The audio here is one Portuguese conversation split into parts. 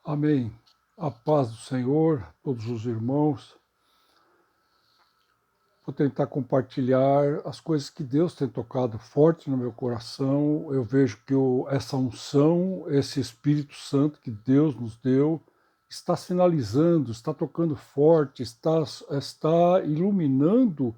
Amém. A paz do Senhor, todos os irmãos. Vou tentar compartilhar as coisas que Deus tem tocado forte no meu coração. Eu vejo que essa unção, esse Espírito Santo que Deus nos deu, está sinalizando, está tocando forte, está iluminando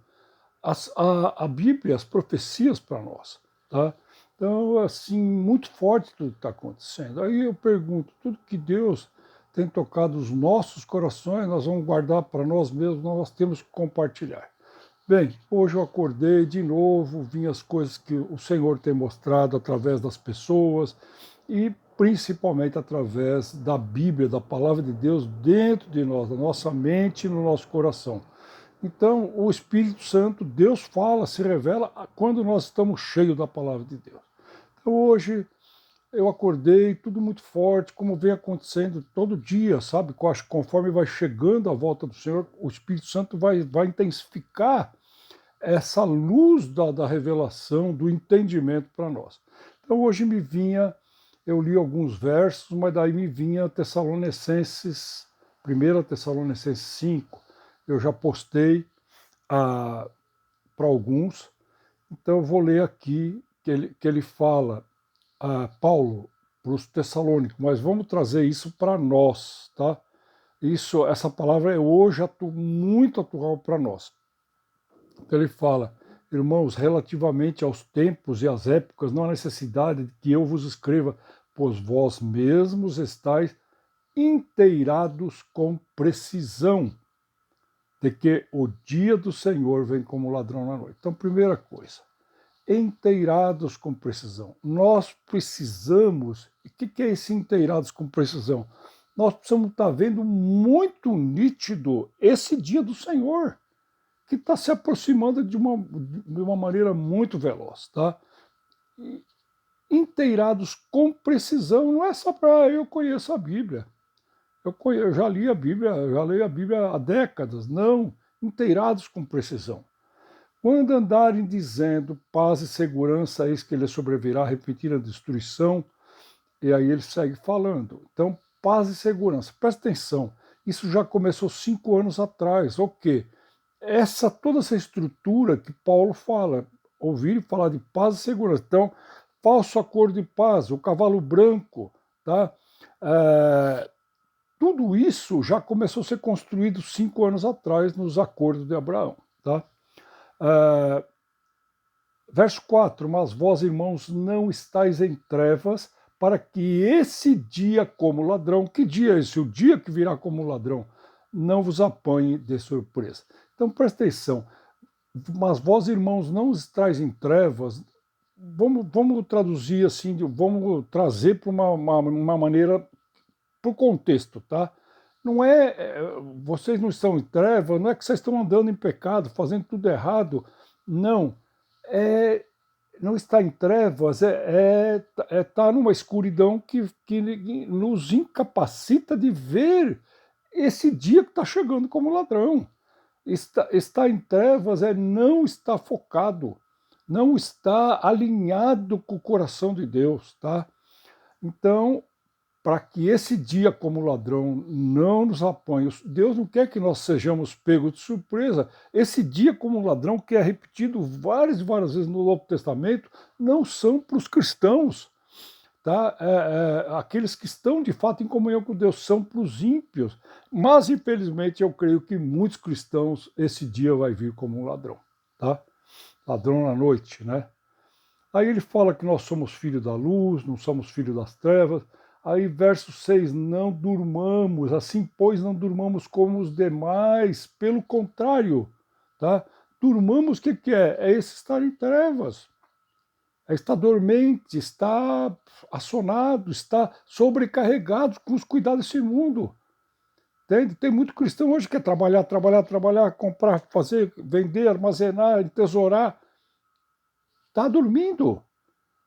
a Bíblia, as profecias para nós, tá? Então, assim, muito forte tudo que está acontecendo. Aí eu pergunto, tudo que Deus tem tocado os nossos corações, nós vamos guardar para nós mesmos, nós temos que compartilhar. Bem, hoje eu acordei de novo, vi as coisas que o Senhor tem mostrado através das pessoas e principalmente através da Bíblia, da Palavra de Deus dentro de nós, da nossa mente e no nosso coração. Então, o Espírito Santo, Deus fala, se revela quando nós estamos cheios da Palavra de Deus. Então, hoje eu acordei, tudo muito forte, como vem acontecendo todo dia, sabe? Eu acho que conforme vai chegando a volta do Senhor, o Espírito Santo vai intensificar essa luz da revelação, do entendimento para nós. Então hoje me vinha, eu li alguns versos, mas daí me vinha Tessalonicenses, 1 Tessalonicenses 5, eu já postei para alguns, então eu vou ler aqui que ele fala, Paulo, para os Tessalônicos, mas vamos trazer isso para nós, tá? Essa palavra é hoje muito atual para nós. Então ele fala, irmãos, relativamente aos tempos e às épocas, não há necessidade de que eu vos escreva, pois vós mesmos estáis inteirados com precisão de que o dia do Senhor vem como ladrão na noite. Então, primeira coisa, inteirados com precisão. Nós precisamos, o que é esse inteirados com precisão? Nós precisamos estar vendo muito nítido esse dia do Senhor, que está se aproximando de uma maneira muito veloz, tá? E, inteirados com precisão, não é só para eu conheço a Bíblia. Eu já li a Bíblia, já leio a Bíblia há décadas, não, inteirados com precisão. Quando andarem dizendo paz e segurança, eis que ele sobrevirá, repetir a destruição, e aí ele segue falando. Então, paz e segurança, presta atenção, isso já começou 5 anos atrás, o quê? Toda essa estrutura que Paulo fala, ouvir falar de paz e segurança. Então, falso acordo de paz, o cavalo branco, tá? Tudo isso já começou a ser construído 5 anos atrás nos acordos de Abraão, tá? Verso 4, mas vós, irmãos, não estáis em trevas, para que esse dia como ladrão, que dia é esse? O dia que virá como ladrão, não vos apanhe de surpresa. Então presta atenção, mas vós, irmãos, não estáis em trevas, vamos traduzir assim, vamos trazer para uma maneira, para o contexto, tá? Não vocês não estão em trevas, não é que vocês estão andando em pecado, fazendo tudo errado, não. Não está em trevas, tá numa escuridão que nos incapacita de ver esse dia que está chegando como ladrão. Está em trevas não está focado, não está alinhado com o coração de Deus, tá? Então, para que esse dia como ladrão não nos apanhe, Deus não quer que nós sejamos pegos de surpresa. Esse dia como ladrão, que é repetido várias e várias vezes no Novo Testamento, não são para os cristãos, tá? Aqueles que estão de fato em comunhão com Deus, são para os ímpios. Mas, infelizmente, eu creio que muitos cristãos, esse dia vai vir como um ladrão, tá? Ladrão na noite, né? Aí ele fala que nós somos filhos da luz, não somos filhos das trevas. Aí verso 6, não durmamos, assim pois não durmamos como os demais, pelo contrário, tá? Durmamos, o que é? É esse estar em trevas, é estar dormente, estar assonado, estar sobrecarregado com os cuidados desse mundo. Tem muito cristão hoje que quer trabalhar, trabalhar, trabalhar, comprar, fazer, vender, armazenar, entesourar. Está dormindo.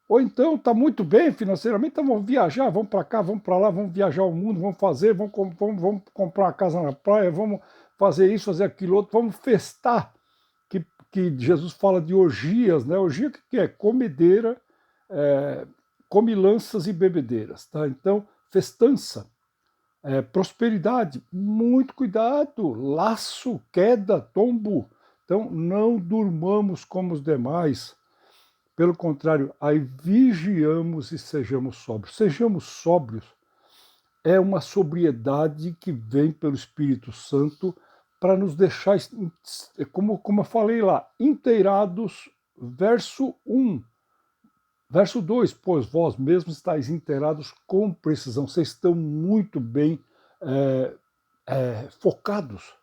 Ou então está muito bem financeiramente, então vamos viajar, vamos para cá, vamos para lá, vamos viajar o mundo, vamos fazer, vamos comprar uma casa na praia, vamos fazer isso, fazer aquilo outro, vamos festar. Que Jesus fala de orgias, né? Orgia que é? Comedeira, comilanças e bebedeiras, tá? Então, festança. prosperidade, muito cuidado, laço, queda, tombo. Então, não durmamos como os demais. Pelo contrário, aí vigiamos e sejamos sóbrios. Sejamos sóbrios é uma sobriedade que vem pelo Espírito Santo para nos deixar, como eu falei lá, inteirados, verso 1. Verso 2, pois vós mesmos estáis inteirados com precisão, vocês estão muito bem focados,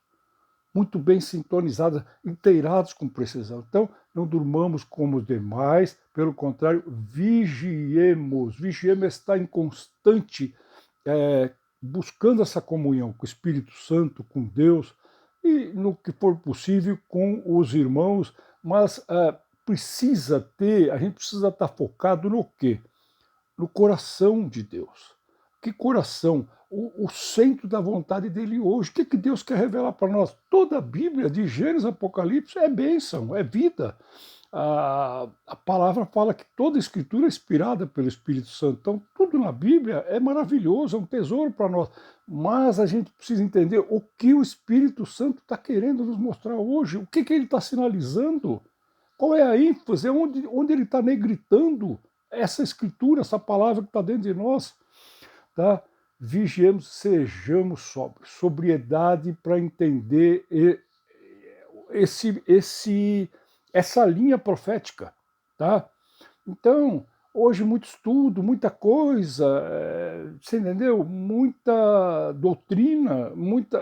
muito bem sintonizados, inteirados com precisão. Então, não durmamos como os demais, pelo contrário, vigiemos. Vigiemos está em constante buscando essa comunhão com o Espírito Santo, com Deus, e no que for possível com os irmãos, mas a gente precisa estar focado no quê? No coração de Deus. Que coração? O centro da vontade dele hoje. O que Deus quer revelar para nós? Toda a Bíblia, de Gênesis a Apocalipse, é bênção, é vida. A palavra fala que toda a escritura é inspirada pelo Espírito Santo. Então, tudo na Bíblia é maravilhoso, é um tesouro para nós. Mas a gente precisa entender o que o Espírito Santo está querendo nos mostrar hoje. O que ele está sinalizando? Qual é a ênfase? Onde ele está negritando essa escritura, essa palavra que está dentro de nós? Tá? Vigiemos, sejamos sóbrios. Sobriedade para entender essa linha profética, tá? Então, hoje muito estudo, muita coisa, você entendeu? Muita doutrina,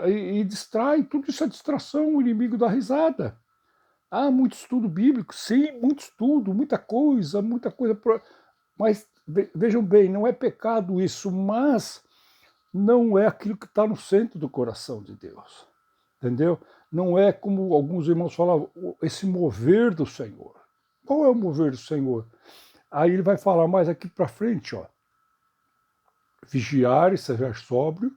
e distrai, tudo isso é distração, o inimigo da risada. Muito estudo bíblico, sim, muito estudo, muita coisa, mas vejam bem, não é pecado isso, mas não é aquilo que está no centro do coração de Deus, entendeu? Não é como alguns irmãos falavam, esse mover do Senhor. Qual é o mover do Senhor? Aí ele vai falar mais aqui para frente, ó. Vigiar e ser sóbrio.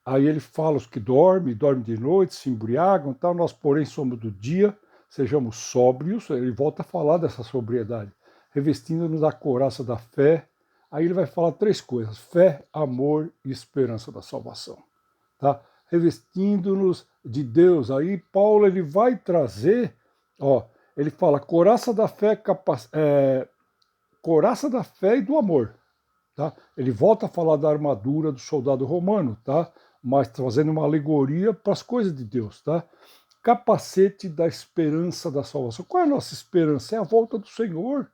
Aí ele fala os que dormem de noite, se embriagam, tal. Nós, porém, somos do dia, sejamos sóbrios. Ele volta a falar dessa sobriedade, revestindo-nos da couraça da fé. Aí ele vai falar três coisas: fé, amor e esperança da salvação, tá? Revestindo-nos de Deus. Aí Paulo ele vai trazer, ele fala couraça da fé, couraça da fé e do amor, tá? Ele volta a falar da armadura do soldado romano, tá? Mas trazendo uma alegoria para as coisas de Deus, tá? Capacete da esperança da salvação. Qual é a nossa esperança? É a volta do Senhor.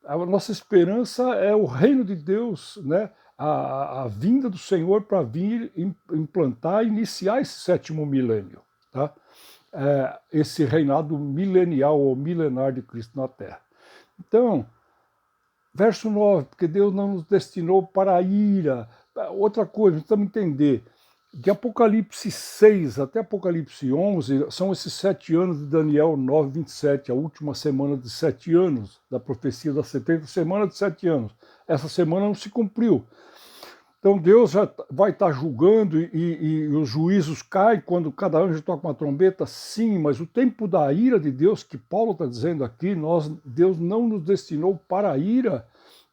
A nossa esperança é o reino de Deus, né? A vinda do Senhor para vir implantar, iniciar esse sétimo milênio, tá? Esse reinado milenial ou milenar de Cristo na Terra. Então, verso 9, porque Deus não nos destinou para a ira. Outra coisa, precisamos entender, de Apocalipse 6 até Apocalipse 11, são esses 7 anos de Daniel 9, 27, a última semana de 7 anos, da profecia das 70 semanas de 7 anos. Essa semana não se cumpriu. Então Deus já vai estar julgando e os juízos caem quando cada anjo toca uma trombeta? Sim, mas o tempo da ira de Deus, que Paulo está dizendo aqui, Deus não nos destinou para a ira,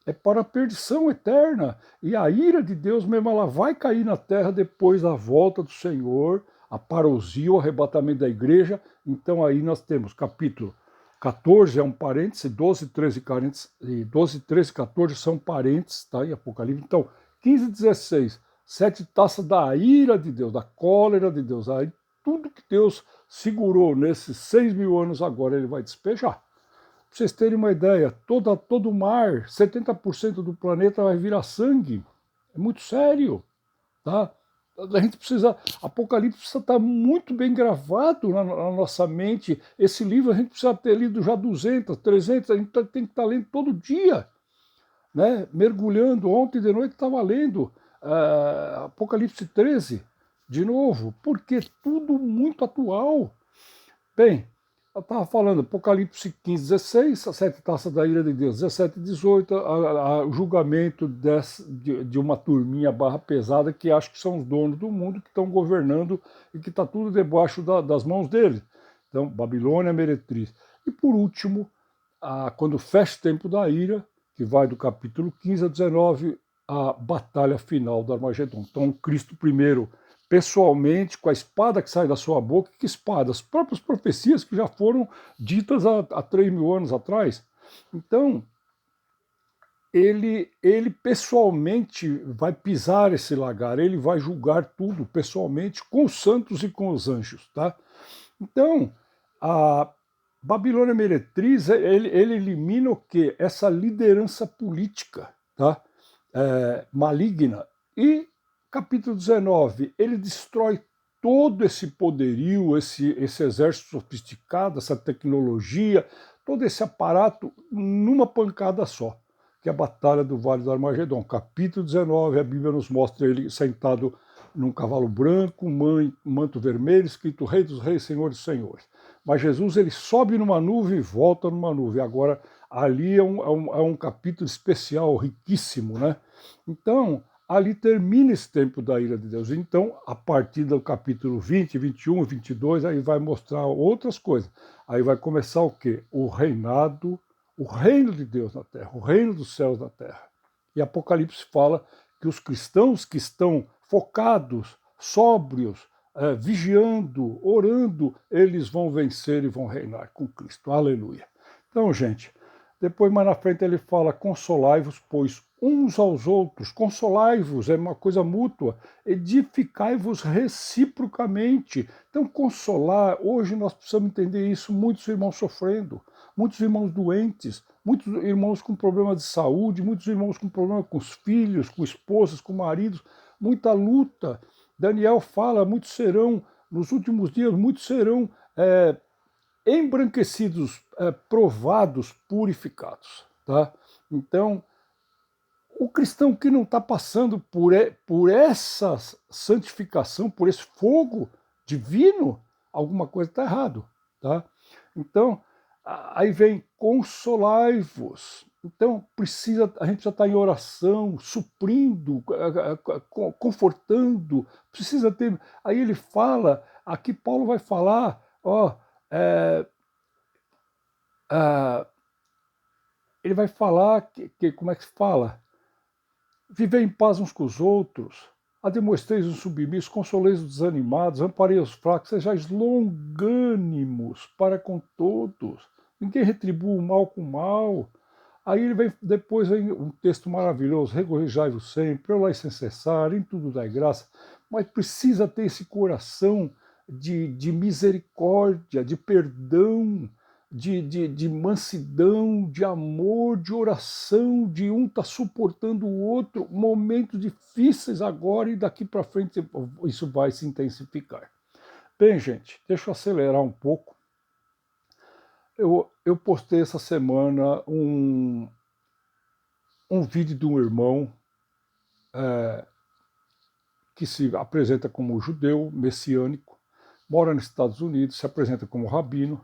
é para a perdição eterna. E a ira de Deus mesmo, ela vai cair na terra depois da volta do Senhor, a parousia, o arrebatamento da igreja. Então aí nós temos capítulo 14 é um parêntese, 12, 13 e 14 são parênteses, tá? Em Apocalipse. Então, 15 e 16, 7 taças da ira de Deus, da cólera de Deus. Aí tudo que Deus segurou nesses 6.000 anos agora ele vai despejar. Para vocês terem uma ideia, todo o mar, 70% do planeta vai virar sangue. É muito sério, tá? A gente precisa, Apocalipse precisa estar muito bem gravado na nossa mente. Esse livro a gente precisa ter lido já 200, 300, a gente tem que estar lendo todo dia, né? Mergulhando. Ontem de noite estava lendo Apocalipse 13, de novo, porque tudo muito atual. Bem, eu estava falando Apocalipse 15, 16, a 7 taças da ira de Deus, 17 e 18, o julgamento de uma turminha barra pesada que acho que são os donos do mundo, que estão governando e que está tudo debaixo das mãos deles. Então, Babilônia, meretriz. E por último, quando fecha o tempo da ira, que vai do capítulo 15 a 19, a batalha final do Armagedon. Então, Cristo primeiro, pessoalmente, com a espada que sai da sua boca. Que espada? As próprias profecias que já foram ditas há 3.000 anos atrás. Então, ele pessoalmente vai pisar esse lagar, ele vai julgar tudo pessoalmente com os santos e com os anjos, tá? Então, a Babilônia Meretriz, ele elimina o quê? Essa liderança política, tá? Maligna. E capítulo 19, ele destrói todo esse poderio, esse exército sofisticado, essa tecnologia, todo esse aparato numa pancada só, que é a Batalha do Vale do Armagedon. Capítulo 19, a Bíblia nos mostra ele sentado num cavalo branco, manto vermelho, escrito Rei dos Reis, Senhor dos Senhores. Mas Jesus, ele sobe numa nuvem e volta numa nuvem. Agora, ali é um capítulo especial, riquíssimo, né? Então, ali termina esse tempo da ira de Deus. Então, a partir do capítulo 20, 21, 22, aí vai mostrar outras coisas. Aí vai começar o quê? O reinado, o reino de Deus na terra, o reino dos céus na terra. E Apocalipse fala que os cristãos que estão focados, sóbrios, vigiando, orando, eles vão vencer e vão reinar com Cristo. Aleluia. Então, gente, depois mais na frente ele fala, consolai-vos, pois uns aos outros, consolai-vos, é uma coisa mútua, edificai-vos reciprocamente. Então, consolar, hoje nós precisamos entender isso, muitos irmãos sofrendo, muitos irmãos doentes, muitos irmãos com problemas de saúde, muitos irmãos com problemas com os filhos, com esposas, com maridos, muita luta. Daniel fala, muitos serão, nos últimos dias, muitos serão embranquecidos, provados, purificados. Tá? Então, o cristão que não está passando por essa santificação, por esse fogo divino, alguma coisa está errado. Tá? Então, aí vem consolai-vos. Então, a gente já está em oração, suprindo, confortando, precisa ter. Aí ele fala, aqui Paulo vai falar, ele vai falar como é que se fala? Viver em paz uns com os outros, admoesteis os submissos, consoleis os desanimados, amparei os fracos, sejais longânimos para com todos. Ninguém retribua o mal com o mal. Aí ele vem, depois vem um texto maravilhoso, regozijai-vos sempre, olai sem cessar, em tudo dai graça, mas precisa ter esse coração de misericórdia, de perdão, de mansidão, de amor, de oração, de um estar suportando o outro, momentos difíceis agora e daqui para frente isso vai se intensificar. Bem, gente, deixa eu acelerar um pouco. Eu postei essa semana um vídeo de um irmão que se apresenta como judeu, messiânico, mora nos Estados Unidos, se apresenta como rabino,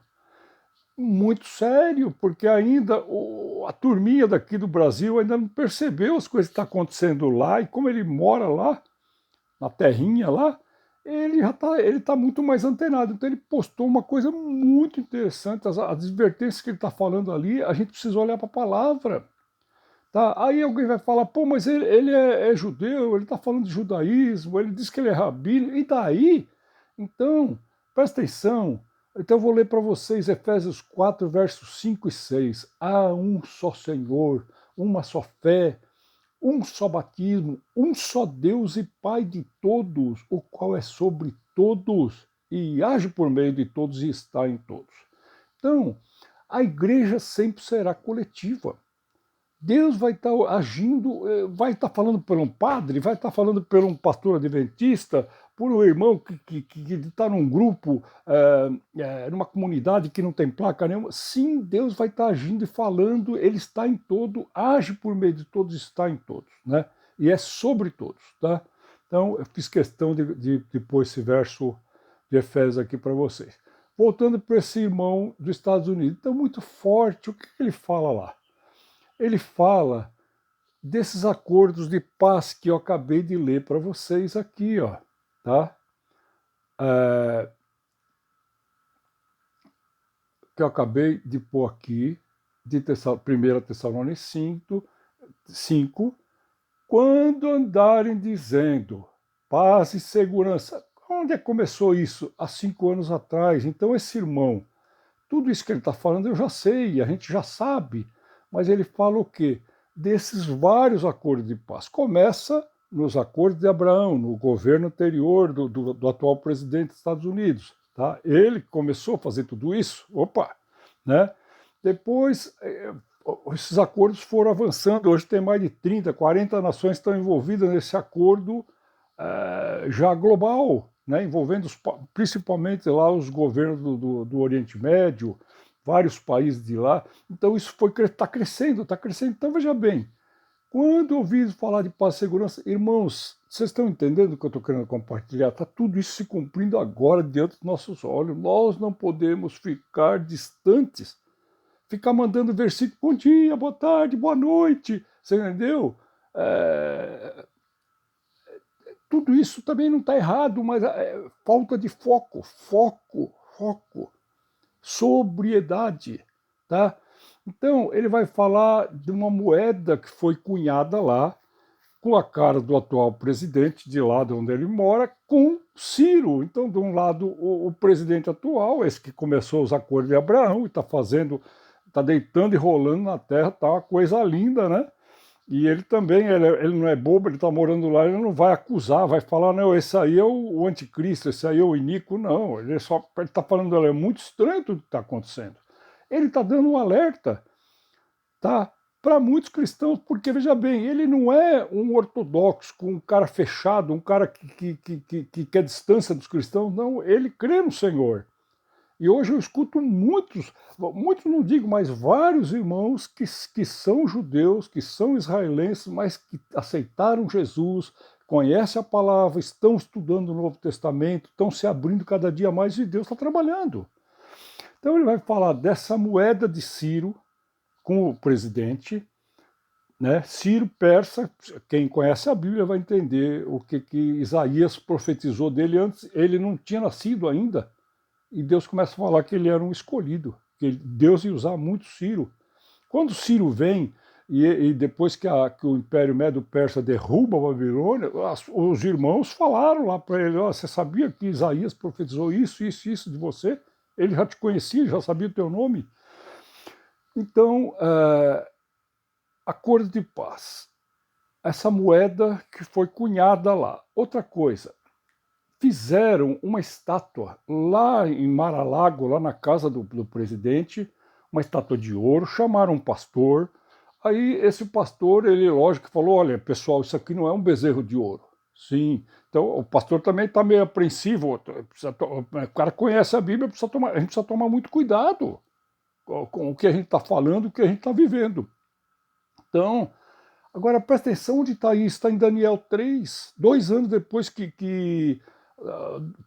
muito sério, porque ainda a turminha daqui do Brasil ainda não percebeu as coisas que estão acontecendo lá, e como ele mora lá, na terrinha lá, ele tá muito mais antenado. Então ele postou uma coisa muito interessante, as advertências que ele está falando ali, a gente precisa olhar para a palavra. Tá? Aí alguém vai falar, pô, mas ele é judeu, ele está falando de judaísmo, ele diz que ele é rabino, e daí? Então, presta atenção. Então eu vou ler para vocês Efésios 4, versos 5 e 6. Há um só Senhor, uma só fé, um só batismo, um só Deus e Pai de todos, o qual é sobre todos e age por meio de todos e está em todos. Então, a igreja sempre será coletiva. Deus vai estar agindo, vai estar falando por um padre, vai estar falando por um pastor adventista, por um irmão que está num grupo, numa comunidade que não tem placa nenhuma. Sim, Deus vai estar agindo e falando, ele está em todo, age por meio de todos, está em todos, né? E é sobre todos, tá? Então, eu fiz questão de pôr esse verso de Efésios aqui para vocês. Voltando para esse irmão dos Estados Unidos, então, muito forte, o que ele fala lá? Ele fala desses acordos de paz que eu acabei de ler para vocês aqui, ó, tá? Que eu acabei de pôr aqui, de 1 Tessalonicenses 5, quando andarem dizendo paz e segurança. Onde é que começou isso? Há 5 anos atrás. Então esse irmão, tudo isso que ele está falando eu já sei, a gente já sabe, mas ele fala o quê? Desses vários acordos de paz. Começa nos acordos de Abraão, no governo anterior do atual presidente dos Estados Unidos. Tá? Ele começou a fazer tudo isso, opa, né? Depois, esses acordos foram avançando, hoje tem mais de 30, 40 nações que estão envolvidas nesse acordo já global, né? Envolvendo principalmente lá os governos do Oriente Médio, vários países de lá. Então isso está crescendo, está crescendo. Então veja bem, quando ouvi falar de paz e segurança, irmãos, vocês estão entendendo o que eu estou querendo compartilhar? Está tudo isso se cumprindo agora diante dos nossos olhos. Nós não podemos ficar distantes, ficar mandando versículo, bom dia, boa tarde, boa noite, você entendeu? Tudo isso também não está errado, mas falta de foco, sobriedade, tá? Então, ele vai falar de uma moeda que foi cunhada lá, com a cara do atual presidente, de lá de onde ele mora, com Ciro. Então, de um lado, o presidente atual, esse que começou os acordos de Abraão, e está fazendo, está deitando e rolando na terra, está uma coisa linda, né? E ele também, ele não é bobo, ele está morando lá, ele não vai acusar, vai falar, não, esse aí é o anticristo, esse aí é o iníquo, não. Ele está falando, é muito estranho tudo que está acontecendo. Ele está dando um alerta, tá? Para muitos cristãos, porque, veja bem, ele não é um ortodoxo, um cara fechado, um cara que quer distância dos cristãos, não, ele crê no Senhor. E hoje eu escuto muitos não digo, mas vários irmãos que são judeus, que são israelenses, mas que aceitaram Jesus, conhecem a palavra, estão estudando o Novo Testamento, estão se abrindo cada dia mais e Deus está trabalhando. Então ele vai falar dessa moeda de Ciro com o presidente, né? Ciro persa, quem conhece a Bíblia vai entender o que Isaías profetizou dele antes, ele não tinha nascido ainda, e Deus começa a falar que ele era um escolhido, que Deus ia usar muito Ciro. Quando Ciro vem, e depois que o Império Medo-Persa derruba a Babilônia, os irmãos falaram lá para ele, você sabia que Isaías profetizou isso, isso, isso de você? Ele já te conhecia, já sabia o teu nome. Então, acordo de paz. Essa moeda que foi cunhada lá. Outra coisa, fizeram uma estátua lá em Mar-a-Lago, lá na casa do presidente, uma estátua de ouro, chamaram um pastor. Aí esse pastor, ele lógico falou, olha pessoal, isso aqui não é um bezerro de ouro. Sim, então o pastor também está meio apreensivo, o cara conhece a Bíblia, a gente precisa tomar muito cuidado com o que a gente está falando, o que a gente está vivendo. Então, agora presta atenção onde está isso, está em Daniel 3, 2 anos depois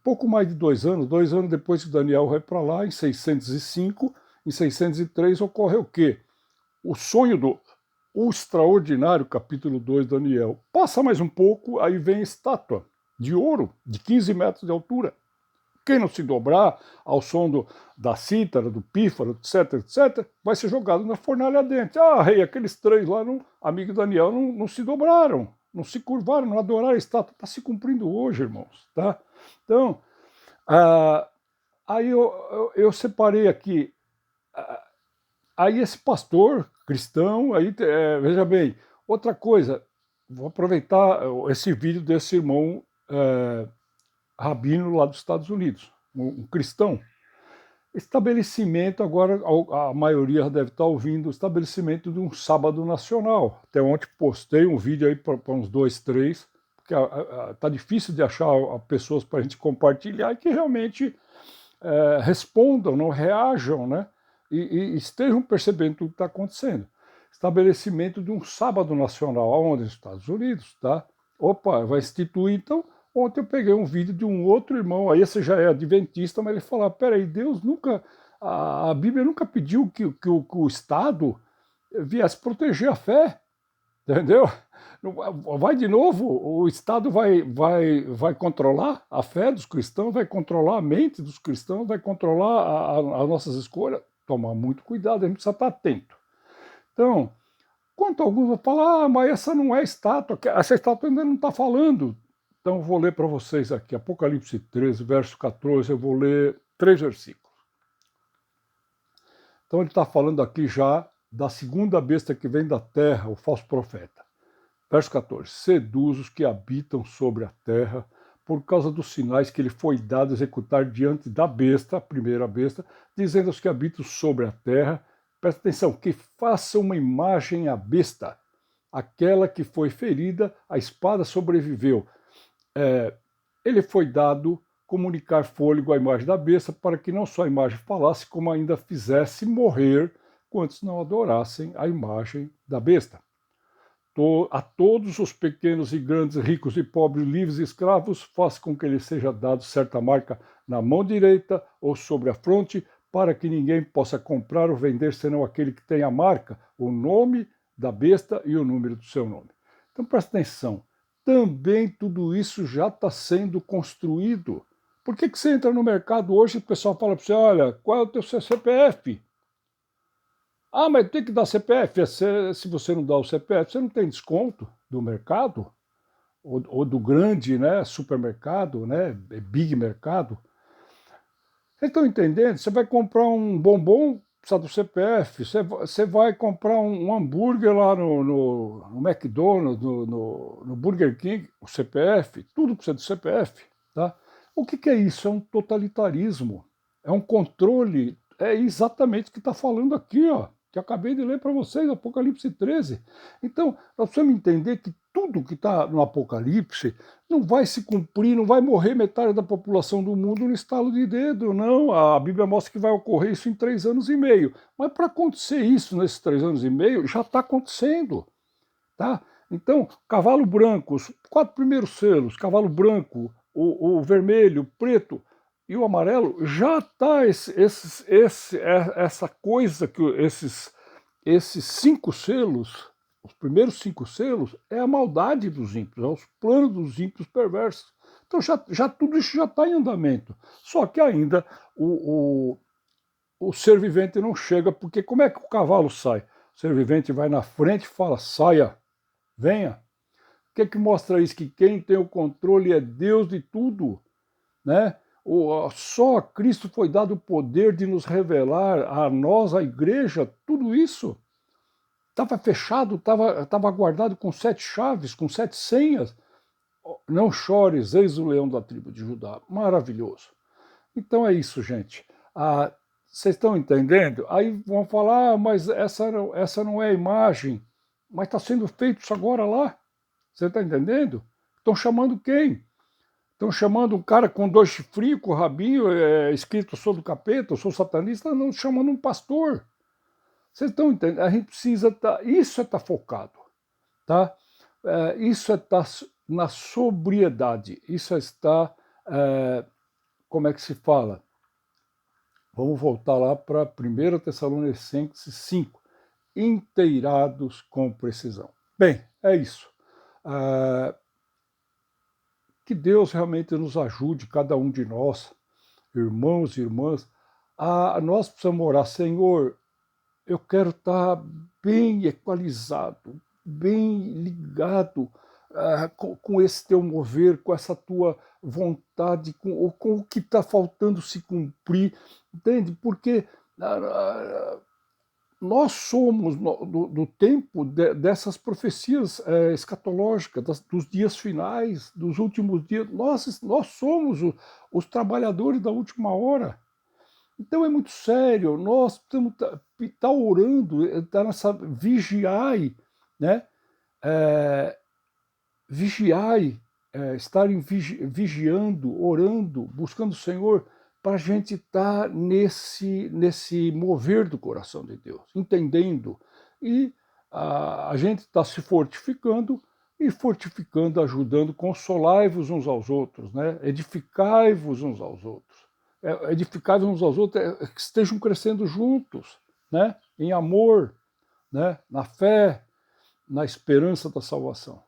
pouco mais de 2 anos depois que Daniel vai para lá, em 605, em 603 ocorre o quê? O sonho o extraordinário capítulo 2 de Daniel. Passa mais um pouco, aí vem a estátua de ouro, de 15 metros de altura. Quem não se dobrar ao som da cítara, do pífaro, etc, etc, vai ser jogado na fornalha dentro. Ah, rei, aqueles 3 lá, amigo Daniel, não se dobraram, não se curvaram, não adoraram a estátua. Está se cumprindo hoje, irmãos. Tá? Então, aí eu separei aqui. Aí esse pastor cristão, aí veja bem, outra coisa, vou aproveitar esse vídeo desse irmão rabino lá dos Estados Unidos, um cristão. Estabelecimento, agora a maioria deve estar ouvindo, o estabelecimento de um sábado nacional. Até ontem postei um vídeo aí para uns 2, 3, porque está difícil de achar pessoas para a gente compartilhar e que realmente respondam, não reajam, né? E estejam percebendo tudo que está acontecendo. Estabelecimento de um sábado nacional, onde? Nos Estados Unidos, tá? Opa, vai instituir, então. Ontem eu peguei um vídeo de um outro irmão, aí esse já é adventista, mas ele falou, peraí, Deus nunca, a Bíblia nunca pediu que o Estado viesse proteger a fé, entendeu? Vai de novo, o Estado vai controlar a fé dos cristãos, vai controlar a mente dos cristãos, vai controlar as nossas escolhas. Tomar muito cuidado, a gente precisa estar atento. Então, Quanto alguns vão falar, mas essa não é estátua, essa estátua ainda não está falando. Então eu vou ler para vocês aqui, Apocalipse 13, verso 14, eu vou ler 3 versículos. Então ele está falando aqui já da segunda besta que vem da terra, o falso profeta. Verso 14, seduz os que habitam sobre a terra, por causa dos sinais que ele foi dado executar diante da besta, a primeira besta, dizendo aos que habitam sobre a terra, presta atenção, que façam uma imagem à besta, aquela que foi ferida, a espada sobreviveu. Ele foi dado comunicar fôlego à imagem da besta, para que não só a imagem falasse, como ainda fizesse morrer quantos não adorassem a imagem da besta. A todos os pequenos e grandes, ricos e pobres, livres e escravos, faça com que lhe seja dado certa marca na mão direita ou sobre a fronte, para que ninguém possa comprar ou vender senão aquele que tem a marca, o nome da besta e o número do seu nome. Então presta atenção, também tudo isso já está sendo construído. Por que você entra no mercado hoje e o pessoal fala para você, olha, qual é o teu CPF? Ah, mas tem que dar CPF. Se você não dá o CPF, você não tem desconto do mercado, ou do grande, né, supermercado, né, big mercado. Vocês estão entendendo? Você vai comprar um bombom, precisa do CPF. Você vai comprar um hambúrguer lá no McDonald's, no Burger King, o CPF, tudo precisa do CPF. Tá? O que é isso? É um totalitarismo. É um controle. É exatamente o que está falando aqui, ó, que eu acabei de ler para vocês, Apocalipse 13. Então, nós precisamos entender que tudo que está no Apocalipse não vai se cumprir, não vai morrer metade da população do mundo no estalo de dedo, não. A Bíblia mostra que vai ocorrer isso em 3 anos e meio. Mas para acontecer isso nesses 3 anos e meio, já está acontecendo. Tá? Então, cavalo branco, os 4 primeiros selos, cavalo branco, o vermelho, o preto e o amarelo, já está essa coisa que esses 5 selos, os primeiros 5 selos, é a maldade dos ímpios, é os planos dos ímpios perversos. Então já tudo isso já está em andamento. Só que ainda o ser vivente não chega, porque como é que o cavalo sai? O ser vivente vai na frente e fala, saia, venha. O que mostra isso? Que quem tem o controle é Deus de tudo, né? Só a Cristo foi dado o poder de nos revelar a nós, a igreja, tudo isso. Estava fechado, estava guardado com 7 chaves, com 7 senhas. Não chores, eis o leão da tribo de Judá. Maravilhoso. Então é isso, gente. Vocês estão entendendo? Aí vão falar, mas essa não é a imagem. Mas está sendo feito isso agora lá. Você está entendendo? Estão chamando quem? Estão chamando um cara com 2 chifrinhos, com o rabinho, escrito eu sou do capeta, eu sou satanista, não, chamando um pastor. Vocês estão entendendo? A gente precisa estar. Isso é estar focado. Tá? Isso é estar na sobriedade. Isso é estar. Como é que se fala? Vamos voltar lá para 1 Tessalonicenses 5. Inteirados com precisão. Bem, é isso. Que Deus realmente nos ajude, cada um de nós, irmãos e irmãs, nós precisamos orar, Senhor, eu quero estar bem equalizado, bem ligado com esse teu mover, com essa tua vontade, com o que está faltando se cumprir, entende? Porque nós somos do tempo dessas profecias escatológicas, dos dias finais, dos últimos dias. Nós somos os trabalhadores da última hora. Então é muito sério, nós precisamos estar orando, estar nessa vigiai, né? Vigiai, estarem vigiando, orando, buscando o Senhor, para a gente estar nesse mover do coração de Deus, entendendo. E a gente está se fortificando, e fortificando, ajudando, consolai-vos uns aos outros, né? Edificai-vos uns aos outros. Edificai-vos uns aos outros, que estejam crescendo juntos, né? Em amor, né? Na fé, na esperança da salvação.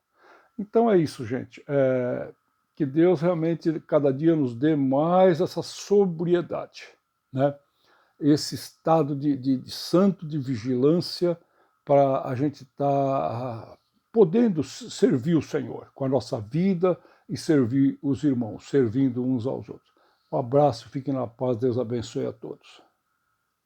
Então é isso, gente. Que Deus realmente cada dia nos dê mais essa sobriedade, né? Esse estado de santo de vigilância, para a gente estar podendo servir o Senhor com a nossa vida e servir os irmãos, servindo uns aos outros. Um abraço, fiquem na paz, Deus abençoe a todos.